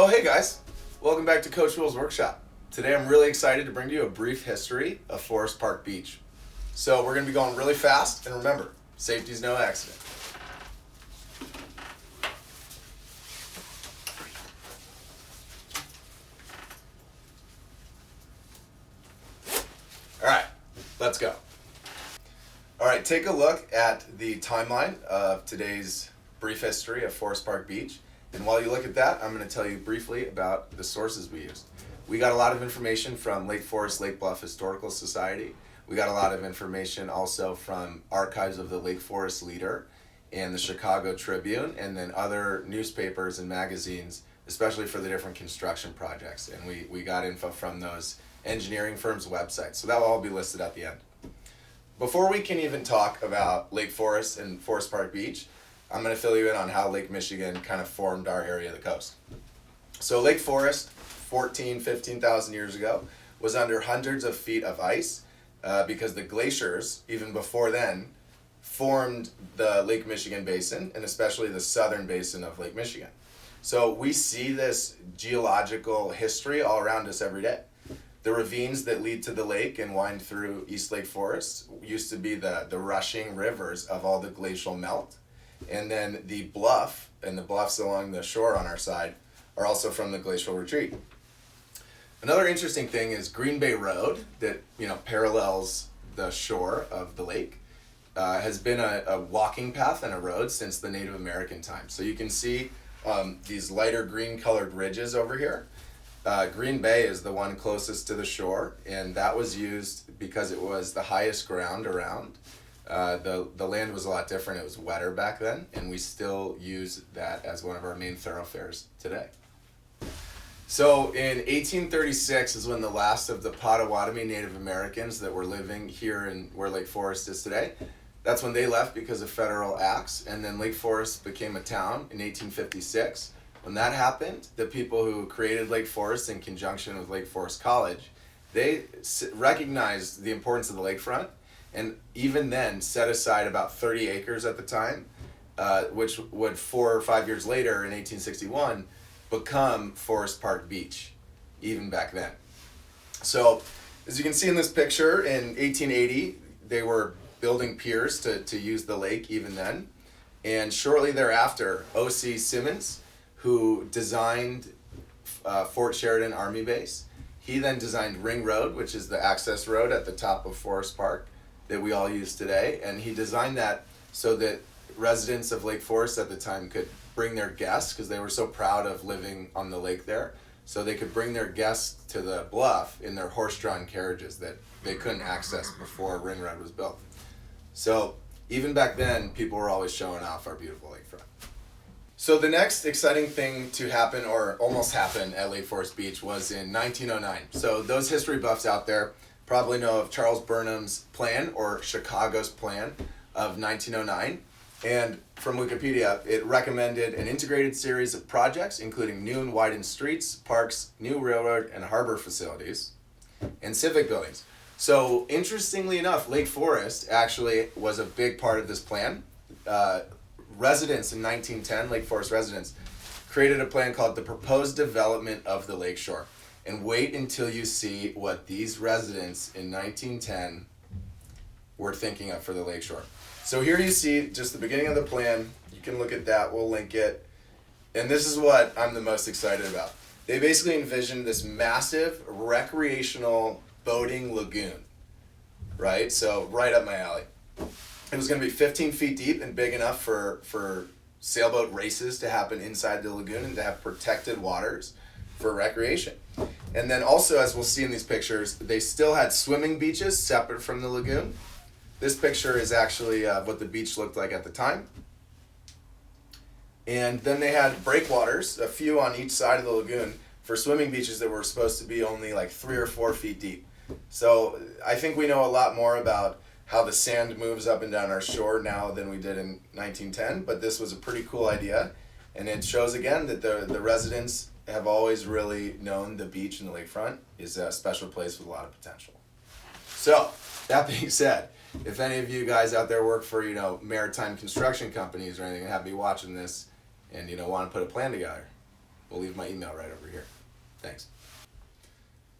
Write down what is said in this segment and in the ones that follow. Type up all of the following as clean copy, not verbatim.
Oh, hey guys. Welcome back to Coach Will's Workshop. Today I'm really excited to bring to you a brief history of Forest Park Beach. So we're going to be going really fast, and remember, safety's no accident. Alright, let's go. Alright, take a look at the timeline of today's brief history of Forest Park Beach. And while you look at that, I'm going to tell you briefly about the sources we used. We got a lot of information from Lake Forest Lake Bluff Historical Society. We got a lot of information also from Archives of the Lake Forest Leader and the Chicago Tribune, and then other newspapers and magazines, especially for the different construction projects. And we got info from those engineering firms' websites. So that will all be listed at the end. Before we can even talk about Lake Forest and Forest Park Beach, I'm going to fill you in on how Lake Michigan kind of formed our area of the coast. So Lake Forest, 15,000 years ago, was under hundreds of feet of ice because the glaciers, even before then, formed the Lake Michigan basin, and especially the southern basin of Lake Michigan. So we see this geological history all around us every day. The ravines that lead to the lake and wind through East Lake Forest used to be the rushing rivers of all the glacial melt. And then the bluff and the bluffs along the shore on our side are also from the glacial retreat. Another interesting thing is Green Bay Road that parallels the shore of the lake has been a walking path and a road since the Native American time. So you can see these lighter green colored ridges over here. Green Bay is the one closest to the shore, and that was used because it was the highest ground around. The land was a lot different. It was wetter back then, and we still use that as one of our main thoroughfares today. So in 1836 is when the last of the Potawatomi Native Americans that were living here in where Lake Forest is today, that's when they left because of federal acts, and then Lake Forest became a town in 1856. When that happened, the people who created Lake Forest in conjunction with Lake Forest College, they recognized the importance of the lakefront, and even then set aside about 30 acres at the time, which would 4 or 5 years later in 1861 become Forest Park Beach, even back then. So as you can see in this picture, in 1880 they were building piers to use the lake even then, and shortly thereafter O.C. Simmons, who designed Fort Sheridan Army Base, he then designed Ring Road, which is the access road at the top of Forest Park that we all use today, and he designed that so that residents of Lake Forest at the time could bring their guests, because they were so proud of living on the lake there, so they could bring their guests to the bluff in their horse-drawn carriages that they couldn't access before Ring Road was built. So even back then, people were always showing off our beautiful lakefront. So the next exciting thing to happen, or almost happen, at Lake Forest Beach was in 1909. So those history buffs out there probably know of Charles Burnham's plan, or Chicago's plan, of 1909. And from Wikipedia, it recommended an integrated series of projects, including new and widened streets, parks, new railroad and harbor facilities, and civic buildings. So interestingly enough, Lake Forest actually was a big part of this plan. Residents in 1910, Lake Forest residents, created a plan called the Proposed Development of the Lakeshore. And wait until you see what these residents in 1910 were thinking of for the lakeshore. So here you see just the beginning of the plan. You can look at that, we'll link it. And this is what I'm the most excited about. They basically envisioned this massive recreational boating lagoon, right? So right up my alley. It was going to be 15 feet deep and big enough for sailboat races to happen inside the lagoon and to have protected waters for recreation. And then also, as we'll see in these pictures, they still had swimming beaches separate from the lagoon. This picture is actually what the beach looked like at the time. And then they had breakwaters, a few on each side of the lagoon, for swimming beaches that were supposed to be only like 3 or 4 feet deep. So I think we know a lot more about how the sand moves up and down our shore now than we did in 1910, but this was a pretty cool idea. And it shows again that the residents have always really known the beach and the lakefront is a special place with a lot of potential. So, that being said, if any of you guys out there work for, maritime construction companies or anything and have me watching this and, want to put a plan together, We'll leave my email right over here. Thanks.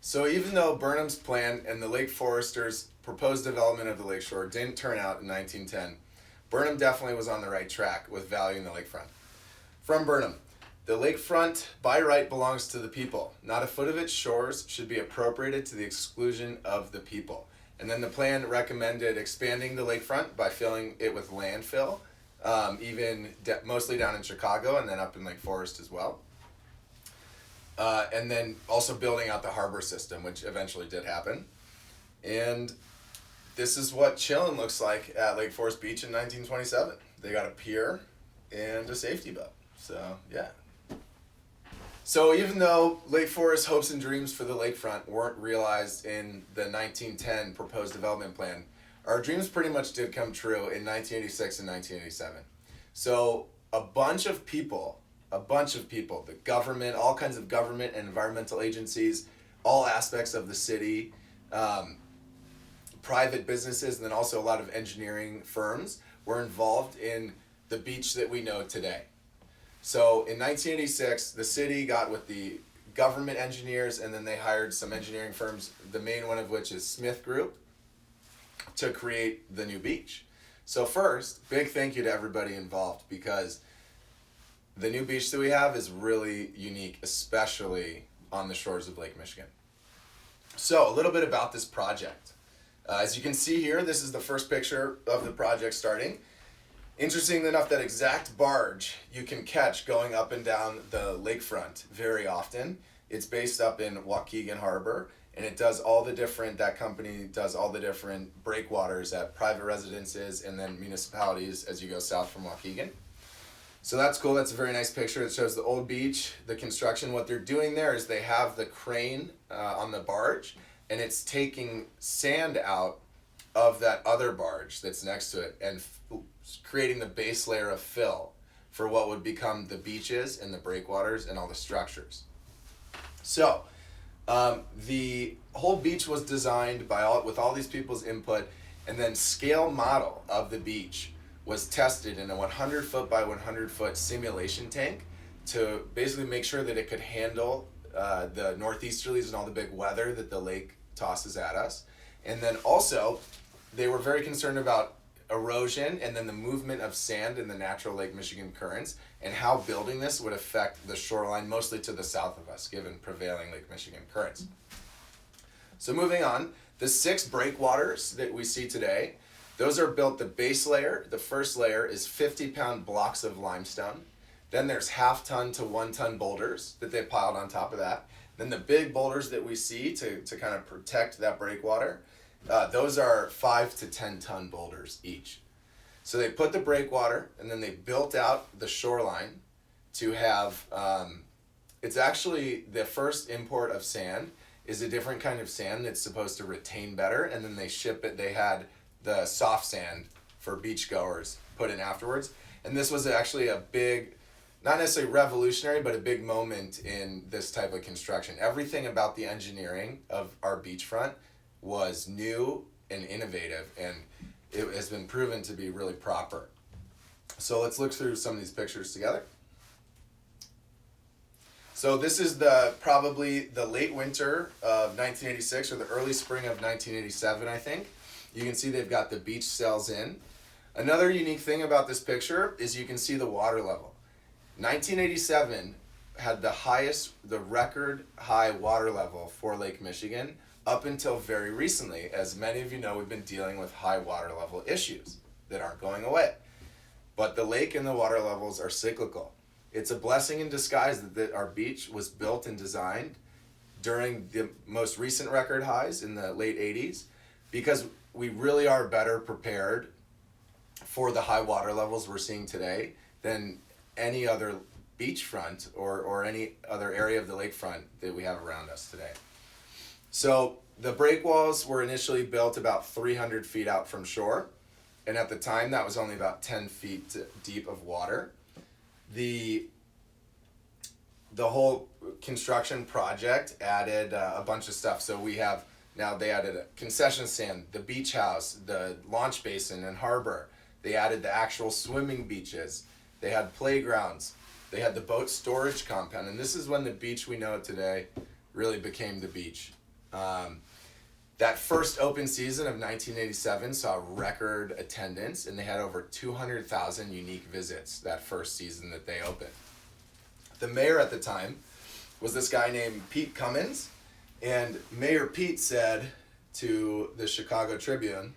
So even though Burnham's plan and the Lake Foresters' proposed development of the lakeshore didn't turn out in 1910, Burnham definitely was on the right track with valuing the lakefront. From Burnham, the lakefront by right belongs to the people. Not a foot of its shores should be appropriated to the exclusion of the people. And then the plan recommended expanding the lakefront by filling it with landfill, mostly down in Chicago and then up in Lake Forest as well. And then also building out the harbor system, which eventually did happen. And this is what chillin' looks like at Lake Forest Beach in 1927. They got a pier and a safety boat. So, yeah. So even though Lake Forest's hopes and dreams for the lakefront weren't realized in the 1910 proposed development plan, our dreams pretty much did come true in 1986 and 1987. So a bunch of people, the government, all kinds of government and environmental agencies, all aspects of the city, private businesses, and then also a lot of engineering firms were involved in the beach that we know today. So in 1986, the city got with the government engineers, and then they hired some engineering firms, the main one of which is Smith Group, to create the new beach. So first, big thank you to everybody involved, because the new beach that we have is really unique, especially on the shores of Lake Michigan. So a little bit about this project. As you can see here, this is the first picture of the project starting. Interesting enough, that exact barge you can catch going up and down the lakefront very often. It's based up in Waukegan Harbor, and that company does all the different breakwaters at private residences and then municipalities as you go south from Waukegan. So that's cool. That's a very nice picture. It shows the old beach, the construction. What they're doing there is they have the crane on the barge, and it's taking sand out of that other barge that's next to it and creating the base layer of fill for what would become the beaches and the breakwaters and all the structures. So the whole beach was designed with all these people's input, and then scale model of the beach was tested in a 100 foot by 100 foot simulation tank to basically make sure that it could handle the northeasterlies and all the big weather that the lake tosses at us. And then also, they were very concerned about erosion and then the movement of sand in the natural Lake Michigan currents and how building this would affect the shoreline mostly to the south of us, given prevailing Lake Michigan currents. So moving on, the 6 breakwaters that we see today, those are built, the base layer, the first layer is 50-pound blocks of limestone. Then there's half-ton to 1-ton boulders that they piled on top of that. Then the big boulders that we see to kind of protect that breakwater, those are 5 to 10-ton boulders each. So they put the breakwater, and then they built out the shoreline to have, it's actually the first import of sand is a different kind of sand that's supposed to retain better, and then they ship it, they had the soft sand for beachgoers put in afterwards. And this was actually a big, not necessarily revolutionary, but a big moment in this type of construction. Everything about the engineering of our beachfront was new and innovative, and it has been proven to be really proper. So let's look through some of these pictures together. So this is probably the late winter of 1986 or the early spring of 1987, I think. You can see they've got the beach cells in. Another unique thing about this picture is you can see the water level. 1987 had the record high water level for Lake Michigan up until very recently. As many of you know, we've been dealing with high water level issues that aren't going away. But the lake and the water levels are cyclical. It's a blessing in disguise that our beach was built and designed during the most recent record highs in the late 80s, because we really are better prepared for the high water levels we're seeing today than any other beachfront or any other area of the lakefront that we have around us today. So the breakwalls were initially built about 300 feet out from shore, and at the time that was only about 10 feet deep of water. The whole construction project added a bunch of stuff. So they added a concession stand, the beach house, the launch basin and harbor. They added the actual swimming beaches. They had playgrounds. they had the boat storage compound, and this is when the beach we know today really became the beach. That first open season of 1987 saw record attendance, and they had over 200,000 unique visits that first season that they opened. The mayor at the time was this guy named Pete Cummins, and Mayor Pete said to the Chicago Tribune,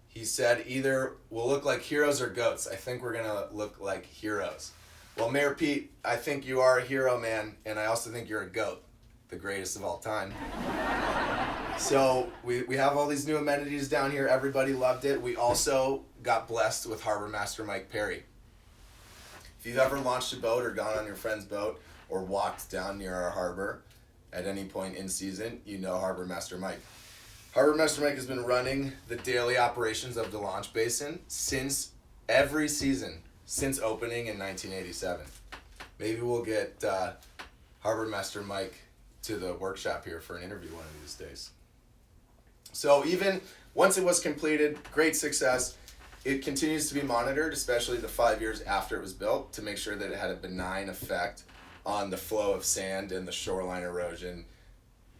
he said, either we'll look like heroes or goats. I think we're going to look like heroes. Well, Mayor Pete, I think you are a hero, man, and I also think you're a goat, the greatest of all time. So we have all these new amenities down here. Everybody loved it. We also got blessed with Harbor Master Mike Perry. If you've ever launched a boat or gone on your friend's boat or walked down near our harbor at any point in season, you know Harbor Master Mike. Harbor Master Mike has been running the daily operations of the launch basin since every season, since opening in 1987. Maybe we'll get Harbor Master Mike to the workshop here for an interview one of these days. So even once it was completed, great success. It continues to be monitored, especially the 5 years after it was built, to make sure that it had a benign effect on the flow of sand and the shoreline erosion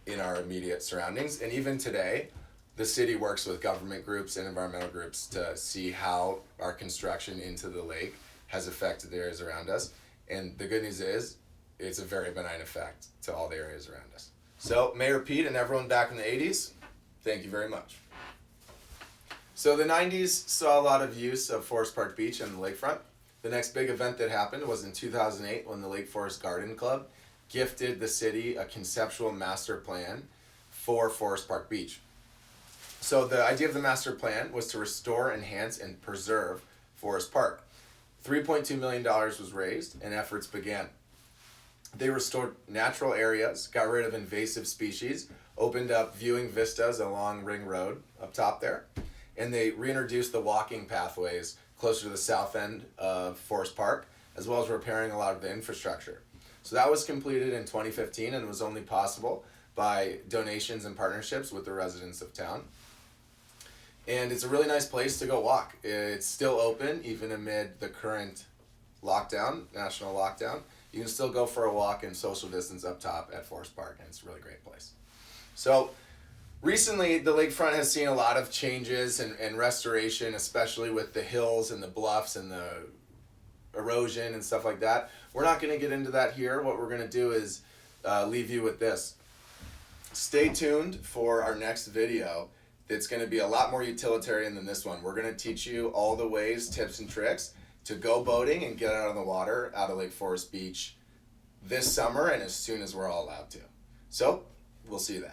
in our immediate surroundings. And even today, the city works with government groups and environmental groups to see how our construction into the lake has affected the areas around us. And the good news is, it's a very benign effect to all the areas around us. So Mayor Pete and everyone back in the 80s, thank you very much. So the 90s saw a lot of use of Forest Park Beach and the lakefront. The next big event that happened was in 2008 when the Lake Forest Garden Club gifted the city a conceptual master plan for Forest Park Beach. So the idea of the master plan was to restore, enhance, and preserve Forest Park. $3.2 million was raised and efforts began. They restored natural areas, got rid of invasive species, opened up viewing vistas along Ring Road up top there, and they reintroduced the walking pathways closer to the south end of Forest Park, as well as repairing a lot of the infrastructure. So that was completed in 2015 and was only possible by donations and partnerships with the residents of town. And it's a really nice place to go walk. It's still open even amid the current lockdown, national lockdown. You can still go for a walk and social distance up top at Forest Park, and it's a really great place. So recently, the lakefront has seen a lot of changes and restoration, especially with the hills and the bluffs and the erosion and stuff like that. We're not going to get into that here. What we're going to do is leave you with this. Stay tuned for our next video. It's going to be a lot more utilitarian than this one. We're going to teach you all the ways, tips, and tricks to go boating and get out on the water out of Lake Forest Beach this summer and as soon as we're all allowed to. So, we'll see you then.